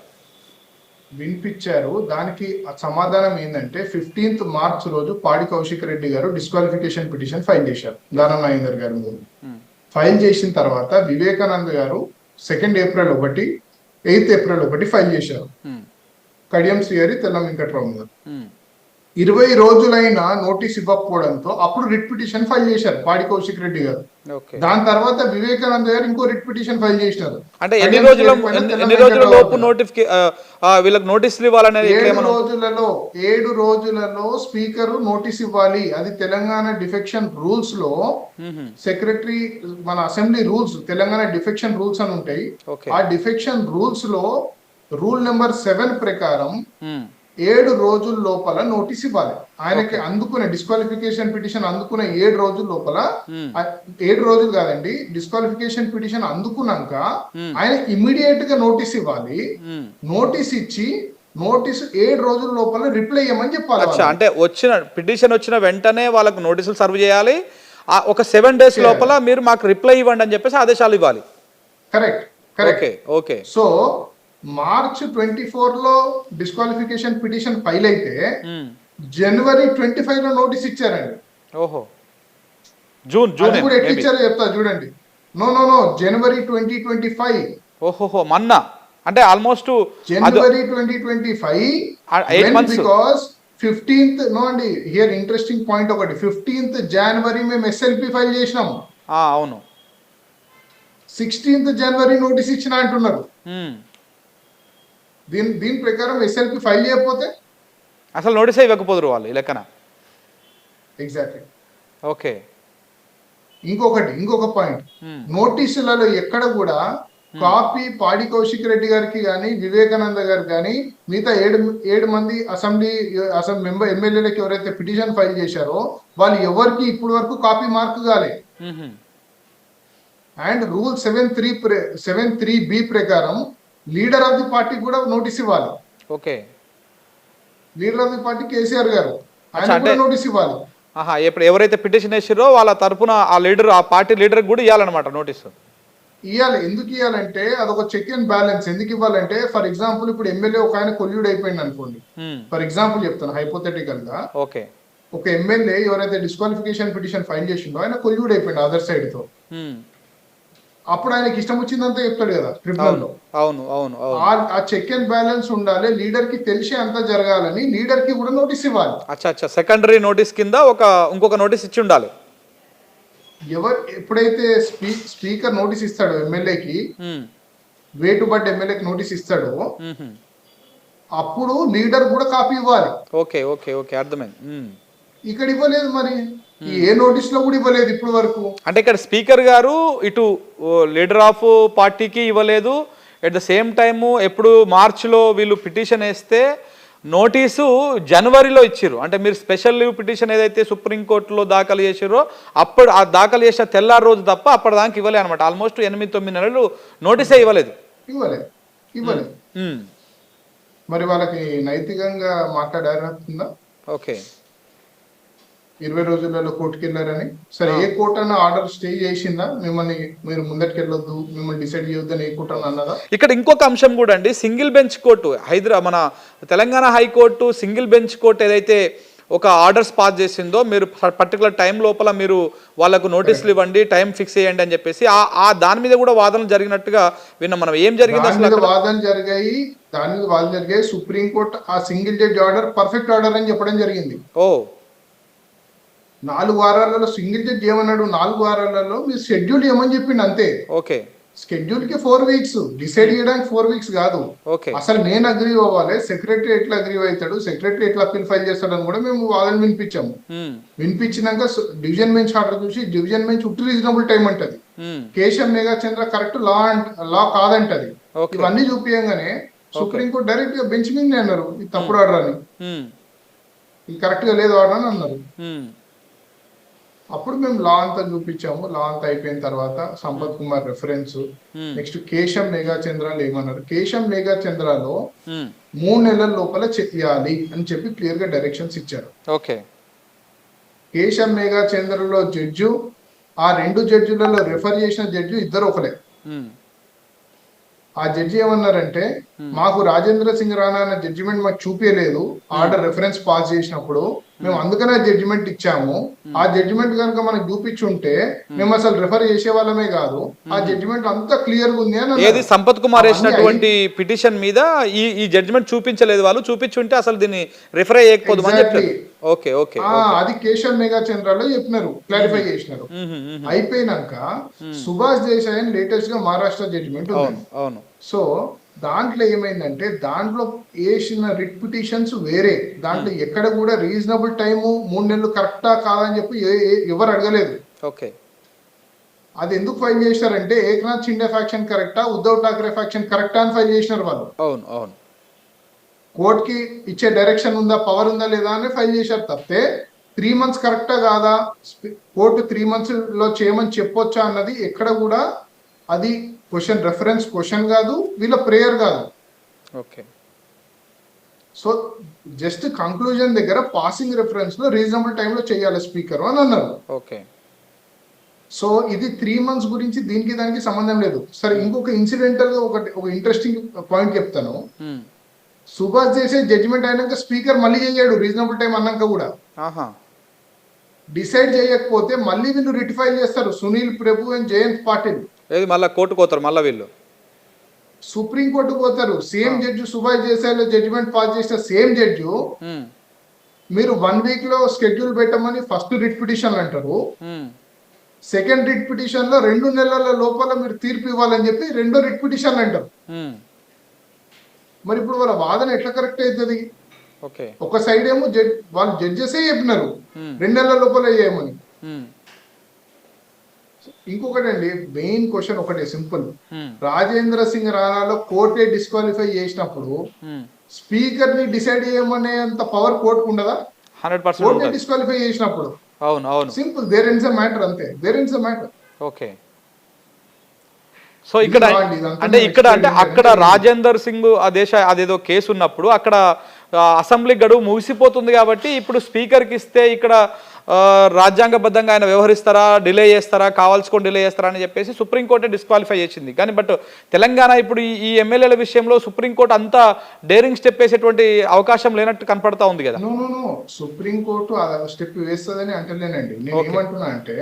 వినిపించారు. దానికి సమాధానం ఏంటంటే 15th March రోజు పాడి కౌశిక్ రెడ్డి గారు డిస్క్వాలిఫికేషన్ పిటిషన్ ఫైల్ చేశారు దానం నాగేందర్ గారి మీద. ఫైల్ చేసిన తర్వాత వివేకానంద్ గారు 2nd April ఒకటి, 8th April ఒకటి ఫైల్ చేశారు. కడియం శ్రీహరి, తెల్లం వెంకట్రావు మీద 20 రోజులైనా నోటీస్ ఇవ్వకపోవడంతో అప్పుడు రిట్ పిటిషన్ ఫైల్ చేశారు పాడి కౌశిక్ రెడ్డి గారు. దాని తర్వాత వివేకానంద గారు ఇంకో రిట్ పిటిషన్ ఫైల్ చేసినారు. అంటే ఎన్ని రోజుల లోపు వీళ్ళకి నోటీసులు ఇవ్వాలనే 7 రోజులలో స్పీకర్ నోటీస్ ఇవ్వాలి. అది తెలంగాణ డిఫెక్షన్ రూల్స్ లో సెక్రటరీ మన assembly rules Telangana defection rules అని ఉంటాయి. ఆ డిఫెక్షన్ రూల్స్ లో రూల్ నెంబర్ 7 ప్రకారం 7 రోజుల లోపల నోటీస్ ఇవ్వాలి. ఆయనకి అందుకునే డిస్క్వాలిఫికేషన్ పిటిషన్ అందుకునే 7 రోజుల లోపల, 7 రోజులు కాదండి, డిస్క్వాలిఫికేషన్ పిటిషన్ అందుకున్నాక ఆయన ఇమ్మీడియట్ గా నోటీస్ ఇవ్వాలి. నోటీస్ ఇచ్చి నోటీస్ 7 రోజుల లోపల రిప్లై ఇవ్వమని చెప్పాలి. అంటే పిటిషన్ వచ్చిన వెంటనే వాళ్ళకు నోటీసులు సర్వ్ చేయాలి. ఒక 7 days లోపల మీరు మాకు రిప్లై ఇవ్వండి అని చెప్పేసి ఆదేశాలు ఇవ్వాలి. కరెక్ట్. ఓకే. సో March 24 లో డిస్క్వాలిఫికేషన్ పిటిషన్ ఫైల్ అయితే January 25 లో నోటీస్ ఇచ్చారండి. జూన్ కూడా ఎట్లా ఇచ్చారో చెప్తా చూడండి. No January 2025. మొన్న అంటే almost January 2025 because 15th no అండి, హియర్ ఇంట్రెస్టింగ్ పాయింట్ ఒకటి, 15th January మేము SLP ఫైల్ చేసినాము. అవును, 16th January నోటీస్ ఇచ్చిన అంటున్నారు. దీని ప్రకారం ఎస్ఎల్పి ఫైల్ చేయకపోతే అసలు నోటీస్ ఇవ్వకపోదురు వాళ్ళు ఈ లెక్కన. ఎగ్జాక్ట్లీ. ఓకే. ఇంకొక పాయింట్, నోటీసులలో ఎక్కడ కూడా కాపీ పాడి కౌశిక్ రెడ్డి గారికి కానీ వివేకానంద గారికి కానీ మిగతా 7 మంది అసెంబ్లీ ఎమ్మెల్యేలకు ఎవరైతే పిటిషన్ ఫైల్ చేశారో వాళ్ళు ఎవరికి ఇప్పటి వరకు కాపీ మార్క్ కాలే. అండ్ రూల్ 7(3)(b) ప్రకారం లీడర్ ఆఫ్ ది పార్టీ కూడా నోటీస్ ఇవ్వాలి. Okay. Leader of the party KCR గారు, ఆయన కూడా నోటీస్ ఇవ్వాలి. ఇప్పుడు ఎవరైతే పిటిషన్ వేసారో వాళ్ళ తరపున ఆ పార్టీ లీడర్ కూడా ఇవ్వాలన్నమాట నోటీసు. ఇవ్వాలి. ఎందుకు ఇవ్వాలంటే అదొక చెక్ అండ్ బ్యాలెన్స్. ఎందుకు ఇవ్వాలంటే ఫర్ ఎగ్జాంపుల్ ఇప్పుడు ఎమ్మెల్యే ఒక ఆయన కొల్యూడ్ అయిపోయింది అనుకోండి, ఫర్ ఎగ్జాంపుల్ చెప్తాను హైపోథెటికల్ గా. ఓకే. ఒక ఎమ్మెల్యే ఎవరైతే డిస్క్వాలిఫికేషన్ పిటిషన్ ఫైల్ చేసిండో ఆయన కొల్యూడ్ అయిపోయింది అదర్ సైడ్ తో. అప్పుడు ఆయనకి ఇష్టం వచ్చిందంతా చెప్తాడు కదా ట్రిబ్యునల్ లో. అవును. ఆ చెక్ అండ్ బ్యాలెన్స్ ఉండాలి. లీడర్ కి తెలిసి అంతా జరగాలని లీడర్ కి కూడా నోటీస్ ఇవ్వాలి. సెకండరీ నోటీస్ కింద ఇంకొక నోటీస్ ఇచ్చి ఉండాలి. ఎప్పుడైతే స్పీకర్ నోటీస్ ఇస్తాడో ఎమ్మెల్యేకి, వేటు బట్ ఎమ్మెల్యేకి నోటీస్ ఇస్తాడో అప్పుడు లీడర్ కూడా కాపీ ఇవ్వాలి. ఓకే, అర్థమైంది. ఇక్కడ ఇవ్వలేదు మరి ఏ నోటీస్ లో కూడా ఇవ్వలేదు ఇప్పటి వరకు. అంటే ఇక్కడ స్పీకర్ గారు ఇటు లీడర్ ఆఫ్ పార్టీకి ఇవ్వలేదు, ఎట్ ద సేమ్ టైము ఎప్పుడు మార్చిలో వీళ్ళు పిటిషన్ వేస్తే నోటీసు జనవరిలో ఇచ్చిర్రు. అంటే మీరు స్పెషల్ లీవ్ పిటిషన్ ఏదైతే సుప్రీంకోర్టులో దాఖలు చేసిరో అప్పుడు ఆ దాఖలు చేసిన తెల్లారి రోజు తప్ప అప్పటిదాకా ఇవ్వలే అనమాట. ఆల్మోస్ట్ 8-9 నెలలు నోటీసే ఇవ్వలేదు. మరి వాళ్ళకి నైతికంగా మాట్లాడారా? ఓకే, 20 రోజులలో కోర్టుకి వెళ్ళారని. సరే, ఏ కోర్టు అన్న ఆర్డర్ స్టే చేసిందా మిమ్మల్ని మీరు ముందటికి వెళ్ళొద్దు, మిమ్మల్ని డిసైడ్ చేయొద్దని ఏ కోర్టు అని అన్నదా? ఇక్కడ ఇంకొక అంశం కూడా అండి, సింగిల్ బెంచ్ కోర్టు మన Telangana high court single bench court ఏదైతే ఒక ఆర్డర్స్ పాస్ చేసిందో మీరు పర్టికులర్ టైం లోపల మీరు వాళ్ళకు నోటీసులు ఇవ్వండి, టైం ఫిక్స్ చేయండి అని చెప్పేసి ఆ దాని మీద కూడా వాదనలు జరిగినట్టుగా విన్నాం మనం. ఏం జరిగింది అసలు? వాదనలు జరిగాయి. సుప్రీంకోర్టు ఆ single judge order perfect order అని చెప్పడం జరిగింది. 4 వారాలలో సింగిల్ జడ్జి ఏమన్నాడు, 4 వారాలలో మీరు షెడ్యూల్ ఏమని చెప్పిండు అంతే. ఓకే, షెడ్యూల్ కి 4 వీక్స్, డిసైడ్ చేయడానికి 4 వీక్స్ కాదు. అసలు నేను అగ్రీ అవ్వాలి, సెక్రటరీ ఎట్లా అగ్రీ అవుతాడు, సెక్రటరీ ఎట్లా అప్పీల్ ఫైల్ చేస్తాడు అని కూడా మేము వాదన వినిపించాము. వినిపించినాక డివిజన్ బెంచ్ ఆర్డర్ చూసి డివిజన్ బెంచ్ ఉట్టి రీజనబుల్ టైం అంటది, కేశవ్ మేఘా చంద్ర కరెక్ట్ లా కాదంటది. ఇవన్నీ చూపించగానే సుప్రీంకోర్టు డైరెక్ట్ గా బెంచ్ మీద అన్నారు ఇది తప్పుడు ఆర్డర్ అని, ఇది కరెక్ట్ గా లేదు ఆర్డర్ అని అన్నారు. అప్పుడు మేము లా అంతా చూపించాము. లా అంతా అయిపోయిన తర్వాత సంపత్ కుమార్ రెఫరెన్స్, నెక్స్ట్ కేశం మేఘా చంద్రాలు ఏమన్నారు, కేశం మేఘా చంద్రాలో 3 నెలల లోపల చేయాలి అని చెప్పి క్లియర్ గా డైరెక్షన్స్ ఇచ్చారు. ఓకే, కేశం మేఘా చంద్రలో జడ్జు, ఆ 2 జడ్జిలలో రెఫర్ చేసిన జడ్జి ఇద్దరు ఒకలే. ఆ జడ్జి ఏమన్నారంటే మాకు రాజేంద్ర సింగ్ రాణా అనే జడ్జిమెంట్ మాకు చూపించలేదు ఆర్డర్ రెఫరెన్స్ పాస్ చేసినప్పుడు, మేము అందుకనే జడ్జిమెంట్ ఇచ్చాము. ఆ జడ్జిమెంట్ కనుక మనకు చూపించుంటే మేము అసలు రెఫర్ చేసే వాళ్ళమే కాదు, ఆ జడ్జిమెంట్ అంతా క్లియర్ గా ఉంది అని. ఏది సంపత్ కుమార్ వేసినటువంటి పిటిషన్ మీద ఈ జడ్జిమెంట్ చూపించలేదు, వాళ్ళు చూపించుంటే అసలు దీన్ని రిఫర్ చేయకపోదు అని చెప్పారు. ఓకే ఓకే, అది కేశవ్ మేఘా చంద్రలో చెప్పినారు, క్లారిఫై చేసినారు. అయిపోయినాక సుభాష్ దేశాయ్ అని లేటెస్ట్ గా మహారాష్ట్ర జడ్జిమెంట్ ఉంది. సో దాంట్లో ఏమైందంటే దాంట్లో వేసిన రిట్ పిటిషన్స్ వేరే, దాంట్లో ఎక్కడ కూడా రీజనబుల్ టైము 3 నెలలు కరెక్టా కాదని చెప్పి ఎవరు అడగలేదు. ఓకే, అది ఎందుకు ఫైల్ చేశారంటే ఏకనాథ్ షిండే ఫ్యాక్షన్ కరెక్టా, ఉద్ధవ్ ఠాక్రే ఫ్యాక్షన్ కరెక్టా అని ఫైల్ చేసినారు వాళ్ళు. అవును అవును, కోర్టుకి ఇచ్చే డైరెక్షన్ ఉందా, పవర్ ఉందా లేదా అని ఫైల్ చేశారు తప్పితే 3 మంత్స్ కరెక్టా కాదా, కోర్టు 3 మంత్స్ లో చేయమని చెప్పొచ్చా అన్నది ఎక్కడ కూడా అది క్వశ్చన్, రెఫరెన్స్ క్వశ్చన్ కాదు, వీళ్ళ ప్రేయర్ కాదు. ఓకే, సో జస్ట్ కంక్లూజన్ దగ్గర పాసింగ్ రెఫరెన్స్ లో రీజనబుల్ టైంలో చేయాలి స్పీకర్ అని అన్నారు. ఓకే, సో ఇది 3 మంత్స్ గురించి దీనికి దానికి సంబంధం లేదు. సరే, ఇంకొక ఇన్సిడెంటల్ గా ఒక ఇంట్రెస్టింగ్ పాయింట్ చెప్తాను. సుభాష్ చేసే జడ్జిమెంట్ అయినాక స్పీకర్ మళ్ళీ చేయడు రీజనబుల్ టైం అన్నాక కూడా. డిసైడ్ చేయకపోతే మళ్ళీ వీళ్ళు రిట్ ఫైల్ చేస్తారు, సునీల్ ప్రభు అండ్ జయంత్ పాటిల్. మళ్ళీ కోర్టుకు పోతారు, మళ్ళీ వీళ్ళు సుప్రీం కోర్టుకు పోతారు. సేమ్ జడ్జి సుభాష్ దేశాయ్లో జడ్జిమెంట్ పాస్ చేసిన సేమ్ జడ్జి మీరు 1 వీక్ లో షెడ్యూల్ పెట్టమని ఫస్ట్ రిట్ పిటిషన్ అంటారు, సెకండ్ రిట్ పిటిషన్ లో 2 నెలల లోపల మీరు తీర్పు ఇవ్వాలని చెప్పి 2వ రిట్ పిటిషన్ అంటారు. మరి ఇప్పుడు వాళ్ళ వాదన ఎట్లా కరెక్ట్ అవుతుంది? ఒక సైడ్ ఏమో వాళ్ళు జడ్జెసే చెప్పినారు 2 నెలల లోపల చేయమని. ఇంకొకటి అండి, మెయిన్ క్వశ్చన్ ఒకటే సింపుల్, రాజేంద్ర సింగ్ రాణాలో కోర్టే డిస్క్వాలిఫై చేసినప్పుడు స్పీకర్ ని డిసైడ్ చేయమనే అంత పవర్ కోర్టుకు ఉండదా? 100% కోర్టే డిస్క్వాలిఫై చేసినప్పుడు. అవును అవును, simple, there is a matter, అంతే, there is a matter. Okay, so ఇక్కడ అంటే అక్కడ రాజేందర్ సింగ్ అదేదో కేసు ఉన్నప్పుడు అక్కడ అసెంబ్లీ గడువు ముగిసిపోతుంది కాబట్టి ఇప్పుడు స్పీకర్కి ఇస్తే ఇక్కడ రాజ్యాంగబద్ధంగా ఆయన వ్యవహరిస్తారా, డిలే చేస్తారా, కావాల్సుకొని డిలే చేస్తారా అని చెప్పేసి సుప్రీంకోర్టే డిస్క్వాలిఫై చేసింది. కానీ బట్ తెలంగాణ ఇప్పుడు ఈ ఎమ్మెల్యేల విషయంలో సుప్రీంకోర్టు అంత డేరింగ్ స్టెప్ వేసేటువంటి అవకాశం లేనట్టు కనపడతా ఉంది కదా. సుప్రీంకోర్టు స్టెప్ వేస్తుందని అంటలేనండి. నేను ఏమంటున్నా అంటే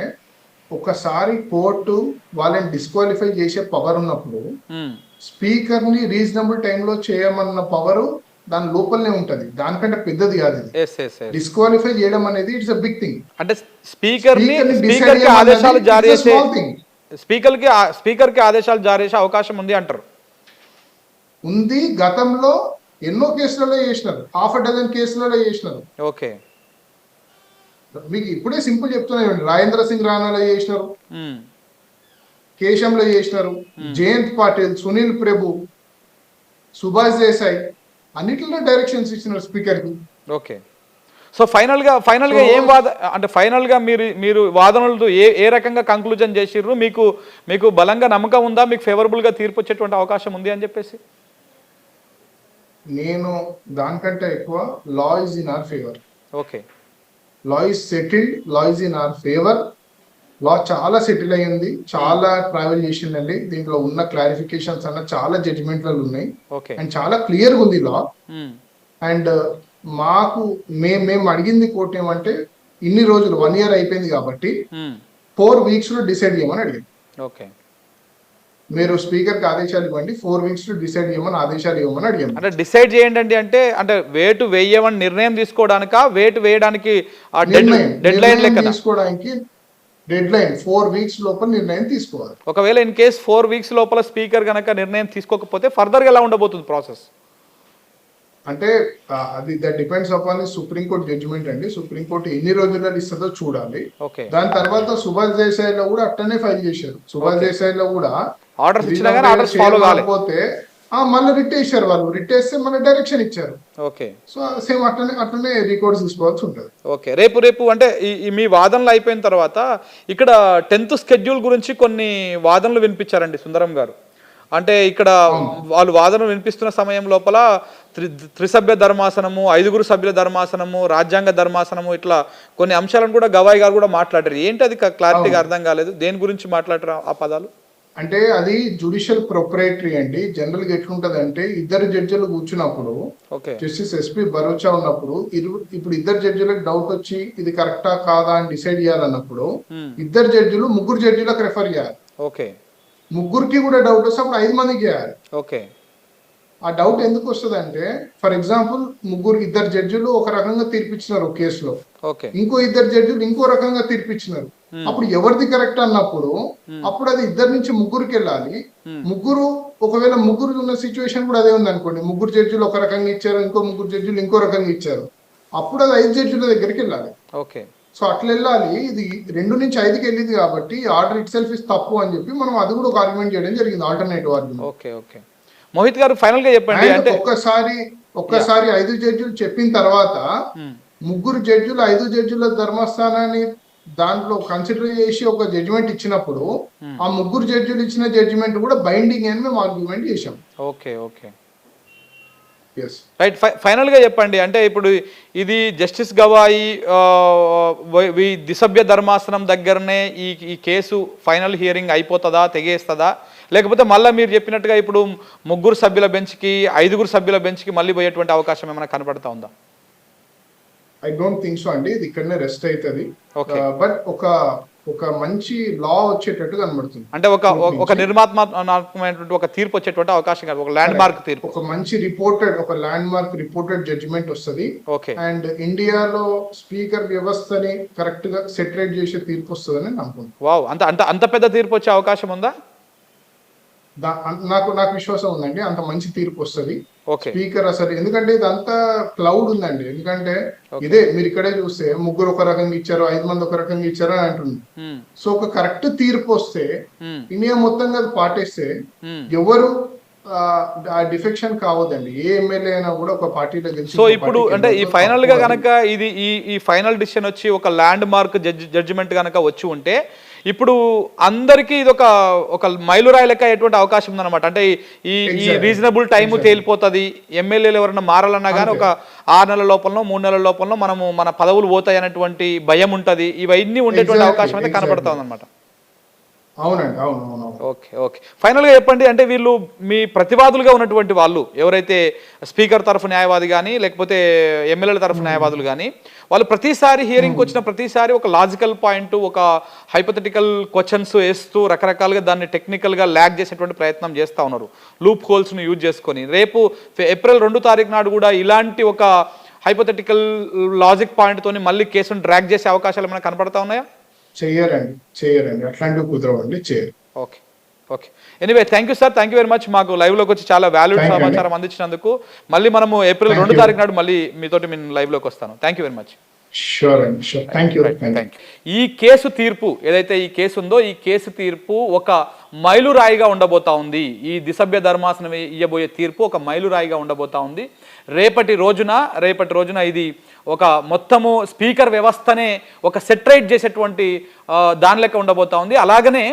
ఒకసారి కోర్టు వాళ్ళని డిస్క్వాలిఫై చేసే పవర్ ఉన్నప్పుడు స్పీకర్ ని రీజనబుల్ టైంలో చేయమన్న పవర్ దాని లోపలనే ఉంటది, దానికంటే పెద్దది కాదు. డిస్క్వాలిఫై చేయడం అనేది ఇట్స్ అ బిగ్ థింగ్. అంటే స్పీకర్ కి ఆదేశాలు జారీ చేసే స్పీకర్ కి ఆదేశాలు జారీ చేసే అవకాశం ఉంది అంటారు. ఉంది, గతంలో ఎన్నో కేసులలో చేసినారు, 6 డజన్ కేసులలో చేసినారు. ఓకే, మీకు ఇప్పుడే సింపుల్ చెప్తున్నాను, రాజేంద్ర సింగ్ రాణాలో చేసినారు, ఉమ్, కేశంలో చేసినారు, జయంత్ పాటిల్, సునీల్ ప్రభు, సుభాష్ దేశాయ్ అన్నిటిలో డైరెక్షన్స్ ఇచ్చినారు స్పీకర్ కి. ఓకే. సో ఫైనల్గా ఏం అంటే ఫైనల్గా మీరు వాదనలు ఏ రకంగా కంక్లూజన్ చేసిర్రు? మీకు బలంగా నమ్మకం ఉందా, మీకు ఫేవరబుల్గా తీర్పు వచ్చేటువంటి అవకాశం ఉంది అని చెప్పేసి? నేను దానికంటే ఎక్కువ law is in our favour. Okay. Law is settled, law is in our favour. Law చాలా సెటిల్ అయ్యింది, చాలా ట్రావెల్ చేసిందండి. దీంట్లో ఉన్న క్లారిఫికేషన్స్ అన్న చాలా జడ్జిమెంట్లలో ఉన్నాయి. ఓకే. అండ్ చాలా క్లియర్గా ఉంది లా. అండ్ మాకు మేము అడిగింది కోర్టు ఏమంటే, ఇన్ని రోజులు 1 year అయిపోయింది కాబట్టి 4 weeks లో డిసైడ్ చేయమని అడిగింది. ఓకే. మీరు స్పీకర్ కి ఆదేశాలు ఇవ్వండి, 4 weeks లో డిసైడ్ చేయమని ఆదేశాలు ఇవ్వమని అడిగాను. అంటే డిసైడ్ చేయండి అంటే వేటు వేయమని నిర్ణయం తీసుకోవడానికా, వేటు వేయడానికి డెడ్ లైన్ లెక్క తీసుకోవడానికి డెడ్ లైన్ 4 weeks లోపల నిర్ణయం తీసుకోవాలి. ఒకవేళ ఇన్ కేస్ 4 weeks లోపల స్పీకర్ కనుక నిర్ణయం తీసుకోకపోతే ఫర్దర్ గా ఎలా ఉండబోతుంది ప్రాసెస్? అంటే అది that depends upon supreme court judgement అండి. సుప్రీంకోర్టు ఎన్ని రోజుల్లో ఇస్తుందో చూడాలి. దాని తర్వాత సుభాష్ దేశాయ్ లో కూడా అట్టనే ఫైల్ చేశారు. సుభాష్ దేశాయ్ లో కూడా ఆర్డర్స్ ఇచ్చినా కానీ ఆర్డర్స్ ఫాలో కాలేకపోతే మళ్ళీ రిట్ వేసారు. వాళ్ళు రిట్ వేస్తే మళ్ళీ డైరెక్షన్ ఇచ్చారు. ఓకే. సో సేమ్ అట్లనే రికార్డ్స్ తీసుకోవాల్సి ఉంటుంది. ఓకే. రేపు అంటే మీ వాదనలు అయిపోయిన తర్వాత ఇక్కడ 10th schedule గురించి కొన్ని వాదనలు వినిపించారండి సుందరం గారు. అంటే ఇక్కడ వాళ్ళు వాదనలు వినిపిస్తున్న సమయం లోపల త్రిసభ్య ధర్మాసనము, 5 సభ్యుల ధర్మాసనము, రాజ్యాంగ ధర్మాసనము, ఇట్లా కొన్ని అంశాలను కూడా గవాయి గారు కూడా మాట్లాడారు. ఏంటి అది క్లారిటీగా అర్థం కాలేదు, దేని గురించి మాట్లాడారు ఆ పదాలు? అంటే అది జుడిషియల్ ప్రొపరేటరీ అండి. జనరల్ గా ఎట్లుంటది అంటే, ఇద్దరు జడ్జిలు కూర్చున్నప్పుడు, జస్టిస్ ఎస్పి బరోచా ఉన్నప్పుడు, ఇప్పుడు ఇద్దరు జడ్జిలకు డౌట్ వచ్చి ఇది కరెక్టా కాదా అని డిసైడ్ చేయాలన్నప్పుడు, ఇద్దరు జడ్జిలు 3 జడ్జిలకు రెఫర్ చేయాలి. ఓకే. 3కి కూడా డౌట్ వస్తే అప్పుడు 5 మందికి చేయాలి. ఓకే. ఆ డౌట్ ఎందుకు వస్తుంది అంటే, ఫర్ ఎగ్జాంపుల్ ఇద్దరు జడ్జిలు ఒక రకంగా తీర్పిచ్చినారు ఒక కేసులో, ఇంకో ఇద్దరు జడ్జిలు ఇంకో రకంగా తీర్పిచ్చినారు. అప్పుడు ఎవరిది కరెక్ట్ అన్నప్పుడు అప్పుడు అది 2 నుంచి 3కి వెళ్ళాలి. ఒకవేళ 3 ఉన్న సిచ్యువేషన్ కూడా అదే ఉంది అనుకోండి, 3 జడ్జిలు ఒక రకంగా ఇచ్చారు, ఇంకో 3 జడ్జిలు ఇంకో రకంగా ఇచ్చారు, అప్పుడు అది 5 జడ్జిల దగ్గరికి వెళ్ళాలి. ఓకే. సో అట్లా వెళ్ళాలి. ఇది 2 నుంచి 5కి వెళ్ళింది కాబట్టి ఆర్డర్ ఇట్ సెల్ఫ్ ఇస్ తప్పు అని చెప్పి మనం అది కూడా ఒక ఆర్గ్యుమెంట్ చేయడం జరిగింది, alternative argument. Okay. Okay. Mohit గారు ఫైనల్ గా చెప్పండి. అంటే ఒక్కసారి 5 జడ్జిలు చెప్పిన తర్వాత 3 జడ్జిలు 5 జడ్జిల ధర్మస్థానాన్ని దాంట్లో కన్సిడర్ చేసి ఒక జడ్జిమెంట్ ఇచ్చినప్పుడు ఆ 3 జడ్జిలు ఇచ్చిన జడ్జిమెంట్ కూడా బైండింగ్ అని మేము ఆర్గ్యుమెంట్ చేశాం. ఓకే. ఓకే. రైట్. ఫైనల్ గా చెప్పండి. అంటే ఇప్పుడు ఇది జస్టిస్ గవాయి ద్విసభ్య ధర్మాసనం దగ్గరనే ఈ కేసు ఫైనల్ హియరింగ్ అయిపోతుందా, తెగేస్తుందా, లేకపోతే మళ్ళీ మీరు చెప్పినట్టుగా ఇప్పుడు 3 సభ్యుల బెంచ్కి 5 సభ్యుల బెంచ్కి మళ్ళీ పోయేటువంటి అవకాశం ఏమైనా కనపడతా ఉందా? ఐ డోంట్ థింక్ సో అండి. ఇది ఇక్కడనే రెస్ట్ అవుతుంది. బట్ ఒక మంచి లా వచ్చేటట్టు కనబడుతుంది. అంటే ఒక నిర్మాణాత్మకమైనటువంటి ఒక తీర్పు వచ్చేటువంటి అవకాశం కాదు, ఒక ల్యాండ్ మార్క్ తీర్పు, ఒక మంచి ఒక ల్యాండ్ మార్క్ రిపోర్టెడ్ జడ్జిమెంట్ వస్తుంది. ఓకే. అండ్ ఇండియాలో స్పీకర్ వ్యవస్థని కరెక్ట్ గా సెటరేట్ చేసే తీర్పు వస్తుందని అనుకుంటున్నాను. వావ్, అంత పెద్ద తీర్పు వచ్చే అవకాశం ఉందా? నాకు విశ్వాసం ఉందండి, అంత మంచి తీర్పు వస్తుంది. స్పీకర్ అసలు ఎందుకంటే ఇదంతా క్లౌడ్ ఉందండి. ఎందుకంటే ఇదే మీరు ఇక్కడే చూస్తే 3 ఒక రకంగా ఇచ్చారు, 5 మంది ఒక రకంగా ఇచ్చారు అని అంటుంది. సో ఒక కరెక్ట్ తీర్పు వస్తే ఇండియా మొత్తంగా అది పాటిస్తే ఎవరు డిఫెక్షన్ కావద్దండి. ఏ ఎమ్మెల్యే అయినా కూడా ఒక పార్టీలో గెలిచి. సో ఇప్పుడు అంటే ఈ ఫైనల్ గా గనక ఇది ఈ ఫైనల్ డిసిషన్ వచ్చి ఒక ల్యాండ్ మార్క్ జడ్జిమెంట్ గనక వచ్చి ఉంటే ఇప్పుడు అందరికీ ఇది ఒక మైలురాయి లెక్క అయ్యేటువంటి అవకాశం ఉందన్నమాట. అంటే ఈ రీజనబుల్ టైము తేలిపోతుంది. ఎమ్మెల్యేలు ఎవరైనా మారాలన్నా కానీ ఒక 6 నెలల లోపలనో 3 నెలల లోపలనో మన పదవులు పోతాయి అనేటువంటి భయం ఉంటుంది. ఇవన్నీ ఉండేటువంటి అవకాశం అయితే కనబడతా ఉందన్నమాట. అవునండి, అవును. ఓకే. ఓకే. ఫైనల్గా చెప్పండి, అంటే వీళ్ళు మీ ప్రతివాదులుగా ఉన్నటువంటి వాళ్ళు ఎవరైతే స్పీకర్ తరఫు న్యాయవాది కానీ లేకపోతే ఎమ్మెల్యేల తరఫు న్యాయవాదులు కానీ, వాళ్ళు ప్రతిసారి హియరింగ్కి వచ్చిన ప్రతిసారి ఒక లాజికల్ పాయింట్, ఒక హైపోథెటికల్ క్వశ్చన్స్ వేస్తూ రకరకాలుగా దాన్ని టెక్నికల్గా ల్యాగ్ చేసేటువంటి ప్రయత్నం చేస్తూ ఉన్నారు, లూప్ హోల్స్ను యూజ్ చేసుకొని. రేపు April 2 నాడు కూడా ఇలాంటి ఒక హైపోథెటికల్ లాజిక్ పాయింట్తోని మళ్ళీ కేసును డ్రాగ్ చేసే అవకాశాలు ఏమైనా కనపడతా ఉన్నాయా? చేయరండి, అట్లాంటివి కుదరవండి, చేయరు. Okay. Anyway, thank you sir, thank you very much. మాకు లైవ్లోకి వచ్చి చాలా వాల్యూడ్ సమాచారం అందించినందుకు. మళ్ళీ మనము April 2 నాడు మళ్ళీ మీతోటి నేను లైవ్లోకి వస్తాను. Thank you very much. Sure అండి, sure. Thank you. Thank you. ఈ కేసు తీర్పు ఏదైతే ఈ కేసు ఉందో ఈ కేసు తీర్పు ఒక మైలురాయిగా ఉండబోతా ఉంది. ఈ దిసభ్య ధర్మాసనం ఇయ్యబోయే తీర్పు ఒక మైలురాయిగా ఉండబోతా ఉంది. రేపటి రోజున ఇది ఒక మొత్తము స్పీకర్ వ్యవస్థనే ఒక సెటరైట్ చేసేటువంటి దాని లెక్క ఉండబోతా ఉంది. అలాగనే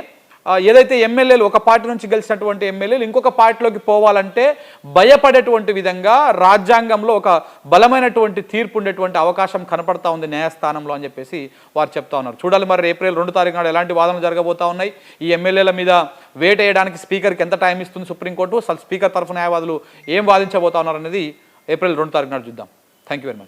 ఏదైతే ఎమ్మెల్యేలు ఒక పార్టీ నుంచి గెలిచినటువంటి ఎమ్మెల్యేలు ఇంకొక పార్టీలోకి పోవాలంటే భయపడేటువంటి విధంగా రాజ్యాంగంలో ఒక బలమైనటువంటి తీర్పు ఉండేటువంటి అవకాశం కనపడతా ఉంది న్యాయస్థానంలో అని చెప్పేసి వారు చెప్తా ఉన్నారు. చూడాలి మరి ఏప్రిల్ 2 తారీఖు నాడు ఎలాంటి వాదనలు జరగబోతా ఉన్నాయి. ఈ ఎమ్మెల్యేల మీద వేట్ వేయడానికి స్పీకర్కి ఎంత టైం ఇస్తుంది సుప్రీంకోర్టు, అసలు స్పీకర్ తరఫు న్యాయవాదులు ఏం వాదించబోతా ఉన్నారు అనేది ఏప్రిల్ 2 తారీఖు నాడు చూద్దాం. Thank you very much.